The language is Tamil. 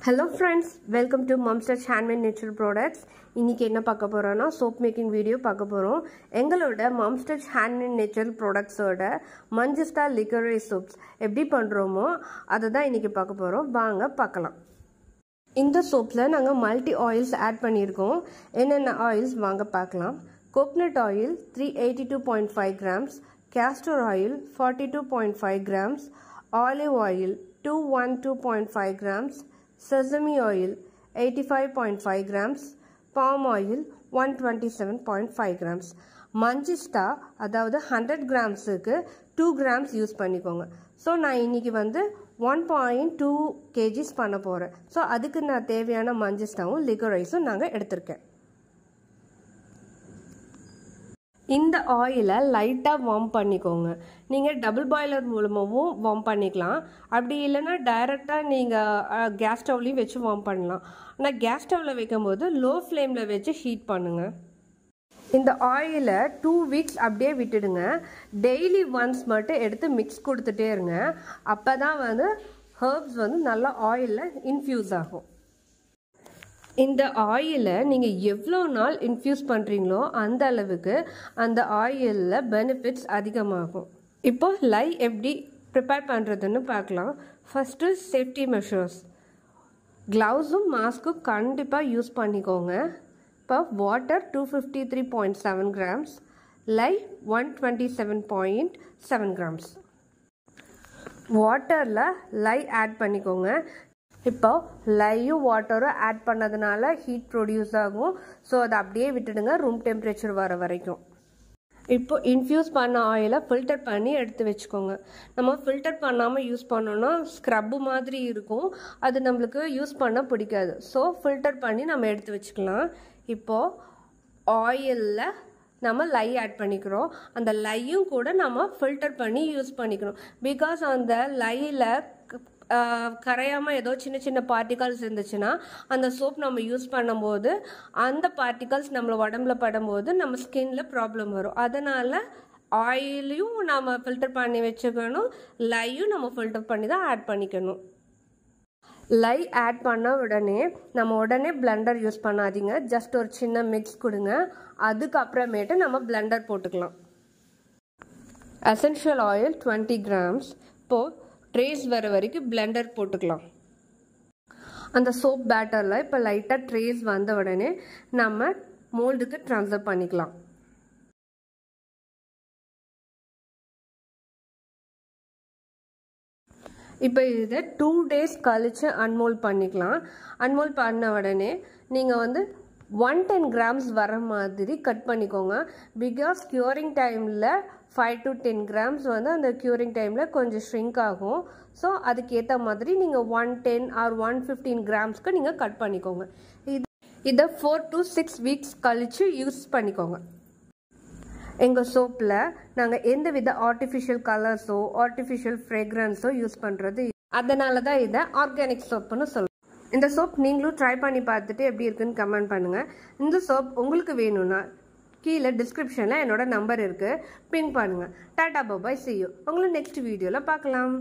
Hello friends, welcome to Mom's Touch Handmade Natural Products. இன்னைக்கு என்ன பார்க்க போறோம்னா soap making video பார்க்க போறோம். எங்களோட Mom's Touch Handmade Natural Products ஓட Manjista Licorice soaps எப்படி பண்றோமோ அத தான் இன்னைக்கு பார்க்க போறோம். வாங்க பார்க்கலாம். இந்த soapல நாங்க multi oils add பண்ணிருக்கோம். என்னென்ன oils வாங்க பார்க்கலாம். Coconut oil 382.5 grams, castor oil 42.5 grams, olive oil 212.5 grams, sesame oil 85.5 grams, palm oil 127.5 grams. Manjista அதாவது 100 gramsக்கு 2 grams யூஸ் பண்ணிக்கோங்க. ஸோ நான் இன்னைக்கு வந்து 1.2 kgs பண்ண போகிறேன். ஸோ அதுக்கு நான் தேவையான மஞ்சிஸ்டாவும் லிகரைஸும் நாங்கள் எடுத்திருக்கேன். இந்த ஆயிலை லைட்டாக வார்ம் பண்ணிக்கோங்க. நீங்கள் டபுள் பாய்லர் மூலமாகவும் வார்ம் பண்ணிக்கலாம். அப்படி இல்லைன்னா டைரெக்டாக நீங்கள் கேஸ் ஸ்டவ்லையும் வச்சு வார்ம் பண்ணலாம். ஆனால் கேஸ் ஸ்டவ்வில் வைக்கும்போது லோ ஃப்ளேமில் வச்சு ஹீட் பண்ணுங்கள். இந்த ஆயிலை 2 weeks அப்படியே விட்டுடுங்க. டெய்லி ஒன்ஸ் மட்டும் எடுத்து மிக்ஸ் கொடுத்துட்டே இருங்க. அப்போ தான் வந்து ஹர்ப்ஸ் வந்து நல்லா ஆயிலில் இன்ஃப்யூஸ் ஆகும். இந்த ஆயிலை நீங்கள் எவ்வளோ நாள் இன்ஃப்யூஸ் பண்ணுறீங்களோ அந்த அளவுக்கு அந்த ஆயிலில் பெனிஃபிட்ஸ் அதிகமாகும். இப்போ லை எப்படி ப்ரிப்பேர் பண்ணுறதுன்னு பார்க்கலாம். First safety measures. க்ளவுஸும் மாஸ்க்கும் கண்டிப்பாக யூஸ் பண்ணிக்கோங்க. இப்போ வாட்டர் 253.7 grams, லை 127.7 grams. வாட்டரில் லை ஆட் பண்ணிக்கோங்க. இப்போ லையும் வாட்டரும் ஆட் பண்ணதுனால ஹீட் ப்ரொடியூஸ் ஆகும். ஸோ அதை அப்படியே விட்டுடுங்க ரூம் டெம்பரேச்சர் வர வரைக்கும். இப்போ இன்ஃப்யூஸ் பண்ண ஆயிலை ஃபில்டர் பண்ணி எடுத்து வச்சுக்கோங்க. நம்ம ஃபில்டர் பண்ணாமல் யூஸ் பண்ணோன்னா ஸ்க்ரப்பு மாதிரி இருக்கும். அது நம்மளுக்கு யூஸ் பண்ண பிடிக்காது. ஸோ ஃபில்டர் பண்ணி நம்ம எடுத்து வச்சுக்கலாம். இப்போது ஆயிலில் நம்ம லை ஆட் பண்ணிக்கிறோம். அந்த லையும் கூட நம்ம ஃபில்டர் பண்ணி யூஸ் பண்ணிக்கணும். பிகாஸ் அந்த லையில் கரையாமல் ஏதோ சின்ன சின்ன பார்ட்டிகல்ஸ் இருந்துச்சுன்னா அந்த சோப் நம்ம யூஸ் பண்ணும்போது அந்த பார்ட்டிகல்ஸ் நம்மளை உடம்புல படும்போது நம்ம ஸ்கின்ல ப்ராப்ளம் வரும். அதனால் ஆயிலையும் நம்ம ஃபில்டர் பண்ணி வச்சுக்கணும், லையும் நம்ம ஃபில்டர் பண்ணி தான் ஆட் பண்ணிக்கணும். லை ஆட் பண்ண உடனே நம்ம உடனே பிளெண்டர் யூஸ் பண்ணாதீங்க. ஜஸ்ட் ஒரு சின்ன மிக்ஸ் கொடுங்க. அதுக்கப்புறமேட்டு நம்ம பிளெண்டர் போட்டுக்கலாம். Essential oil 20 grams. இப்போது ட்ரேஸ் வர வரைக்கும் பிளெண்டர் போட்டுக்கலாம். அந்த சோப் பேட்டரில் இப்போ லைட்டாக ட்ரேஸ் வந்த உடனே நம்ம மோல்டுக்கு ட்ரான்ஸ்ஃபர் பண்ணிக்கலாம். இப்போ இதை 2 days கழித்து அன்மோல்ட் பண்ணிக்கலாம். அன்மோல்ட் பண்ண உடனே நீங்கள் வந்து 110 grams வர மாதிரி கட் பண்ணிக்கோங்க. பிகாஸ் க்யூரிங் டைமில் 5 to 10 grams வந்து அந்த க்யூரிங் டைமில் கொஞ்சம் ஷ்ரிங்க் ஆகும். ஸோ அதுக்கேற்ற மாதிரி நீங்கள் 110 or 115 gramsக்கு நீங்கள் கட் பண்ணிக்கோங்க. இதை 4 to 6 weeks கழித்து யூஸ் பண்ணிக்கோங்க. எங்கள் சோப்பில் நாங்கள் எந்த வித ஆர்டிஃபிஷியல் கலர்ஸோ ஆர்டிஃபிஷியல் ஃப்ரேக்ரன்ஸோ யூஸ் பண்ணுறது. அதனால தான் இதை ஆர்கானிக் சோப்புன்னு சொல்லுவோம். இந்த சோப் நீங்களும் ட்ரை பண்ணி பார்த்துட்டு எப்படி இருக்குன்னு கமெண்ட் பண்ணுங்கள். இந்த சோப் உங்களுக்கு வேணும்னா கீழே டிஸ்கிரிப்ஷனில் என்னோட நம்பர் இருக்குது, பின் பண்ணுங்கள். டாடா பாய், see you. உங்களை நெக்ஸ்ட் வீடியோவில் பார்க்கலாம்.